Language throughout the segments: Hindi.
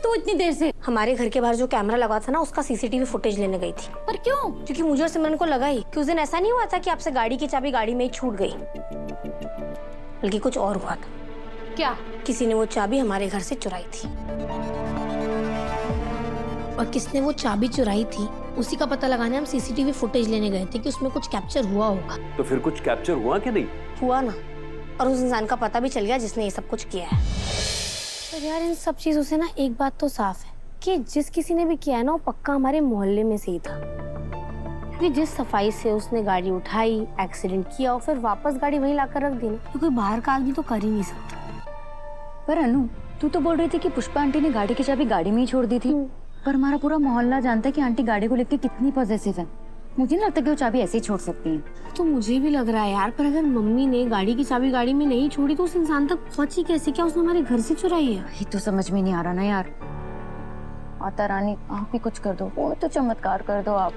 तू इतनी देर से? हमारे घर के बाहर जो कैमरा लगा था ना, उसका सीसीटीवी फुटेज लेने गई थी। पर क्यों? क्योंकि मुझे और सिमरन को लगा ही कि उस दिन ऐसा नहीं हुआ था कि आपसे गाड़ी की चाबी गाड़ी में ही छूट गई, बल्कि कुछ और हुआ था। क्या? किसी ने वो चाबी हमारे घर से चुराई थी, और किसने वो चाबी चुराई थी उसी का पता लगाने हम सीसीटीवी फुटेज लेने गए थे कि उसमें कुछ कैप्चर हुआ होगा। तो फिर कुछ कैप्चर हुआ कि नहीं? हुआ ना, और उस इंसान का पता भी चल गया जिसने ये सब कुछ किया है। पर यार इन सब चीजों से ना एक बात तो साफ है कि जिस किसी ने भी किया है ना, वो पक्का हमारे मोहल्ले में से ही था। क्योंकि जिस सफाई से उसने गाड़ी उठाई, एक्सीडेंट किया और फिर वापस गाड़ी वहीं लाकर रख दी ना, तो कोई बाहर का आदमी तो कर ही नहीं सकता। पर अनु, तू तो बोल रही थी कि पुष्पा आंटी ने गाड़ी की चाबी गाड़ी में ही छोड़ दी थी। पर हमारा पूरा मोहल्ला जानता है कि आंटी गाड़ी को लेकर कितनी पॉजेसिव है। मुझे नहीं लगता कि वो चाबी ऐसे ही छोड़ सकती है। तो मुझे भी लग रहा है यार, पर अगर मम्मी ने गाड़ी की चाबी गाड़ी में नहीं छोड़ी तो उस इंसान तक पहुंची कैसे? क्या उसने हमारे घर से चुराई है? ये तो समझ में नहीं आ रहा ना यार। माता रानी आप ही कुछ कर दो, वो तो चमत्कार कर दो आप।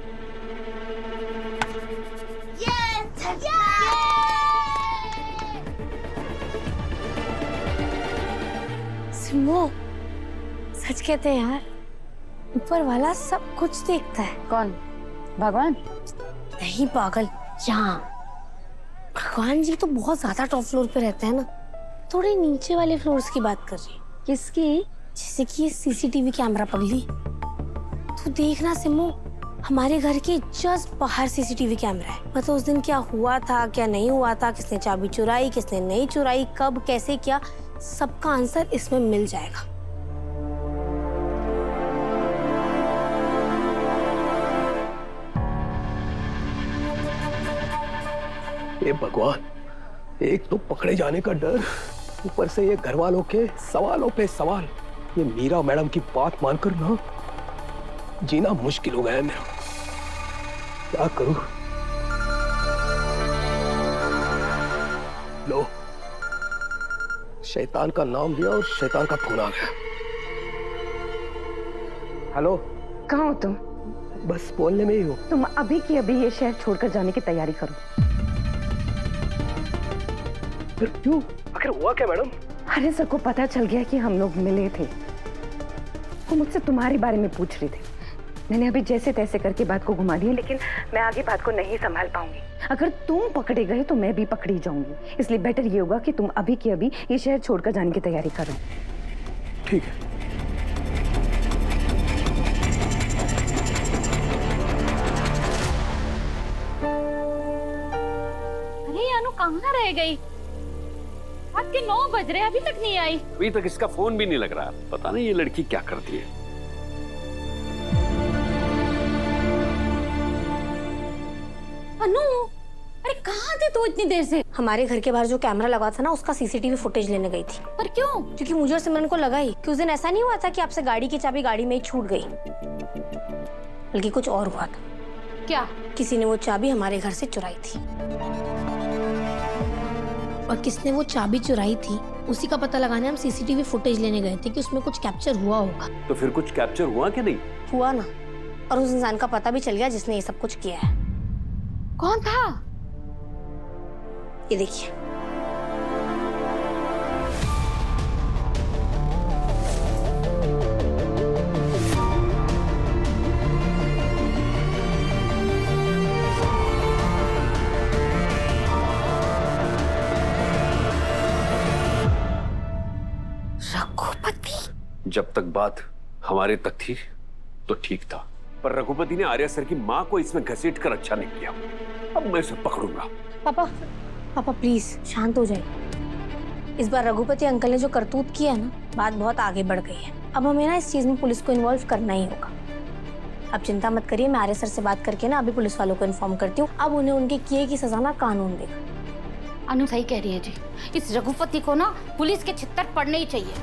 सिमो, सच कहते हैं यार, ऊपर वाला सब कुछ देखता है। कौन? भगवान? नहीं पागल, यहाँ भगवान जी तो बहुत ज्यादा टॉप फ्लोर पे रहते हैं ना, थोड़े नीचे वाले फ्लोर्स की बात कर रही। किसकी? जैसे कि ये सीसीटीवी कैमरा पगली। तू देखना सिमो, हमारे घर के जस्ट बाहर सीसीटीवी कैमरा है। मतलब उस दिन क्या हुआ था, क्या नहीं हुआ था, किसने चाबी चुराई, किसने नहीं चुराई, कब कैसे किया, सबका आंसर इसमें मिल जाएगा। ये भगवान, एक तो पकड़े जाने का डर, ऊपर से ये घर वालों के सवालों पे सवाल। ये मीरा मैडम की बात मानकर ना जीना मुश्किल हो गया है मेरा। क्या करूं? लो, शैतान का नाम दिया और शैतान का फोन आ गया। हेलो, कहाँ हो तुम? बस बोलने में ही हो। तुम अभी की अभी ये शहर छोड़कर जाने की तैयारी करो। फिर क्यों? आखिर हुआ क्या मैडम? अरे सबको पता चल गया कि हम लोग मिले थे। वो मुझसे तुम्हारे बारे में पूछ रहे थे। मैंने अभी जैसे तैसे करके बात को घुमा दिया, लेकिन मैं आगे बात को नहीं संभाल पाऊंगी। अगर तुम पकड़े गए तो मैं भी पकड़ी जाऊंगी। इसलिए बेटर ये होगा कि तुम अभी के अभी ये शहर छोड़कर जाने की तैयारी करो। ठीक है। अरे अनु कहाँ रह गई? रात के 9 बज रहे, अभी तक नहीं आई। अभी तक इसका फोन भी नहीं लग रहा। पता नहीं ये लड़की क्या करती है। अनु, अरे कहाँ थे तू इतनी देर से? हमारे घर के बाहर जो कैमरा लगा था ना, उसका सीसीटीवी फुटेज लेने गई थी। पर क्यों? क्योंकि मुझे और सिमरन को लगा ही कि उस दिन ऐसा नहीं हुआ था कि आपसे गाड़ी की चाबी गाड़ी में ही छूट गई, बल्कि कुछ और हुआ था। क्या? किसी ने वो चाबी हमारे घर से चुराई थी, और किसने वो चाबी चुराई थी उसी का पता लगाने हम सीसीटीवी फुटेज लेने गए थे कि उसमें कुछ कैप्चर हुआ होगा। तो फिर कुछ कैप्चर हुआ कि नहीं? हुआ ना, और उस इंसान का पता भी चल गया जिसने ये सब कुछ किया है। कौन था? ये देखिए। रघुपति। जब तक बात हमारे तक थी तो ठीक था, पर रघुपति ने आर्या सर की माँ को इसमें घसीट कर अच्छा नहीं किया। अब मैं इसे पकड़ूंगा। पापा, पापा प्लीज शांत हो जाइए। इस बार रघुपति अंकल ने जो करतूत किया है ना, बात बहुत आगे बढ़ गई है। अब हमें ना इस चीज में पुलिस को इन्वॉल्व करना ही होगा। अब चिंता मत करिए, मैं आर्य सर से बात करके ना अभी पुलिस वालों को इन्फॉर्म करती हूँ। अब उन्हें उनके किए की सजा ना कानून देगा। अनु सही कह रही है जी, इस रघुपति को ना पुलिस के छित्तर पड़ने ही चाहिए।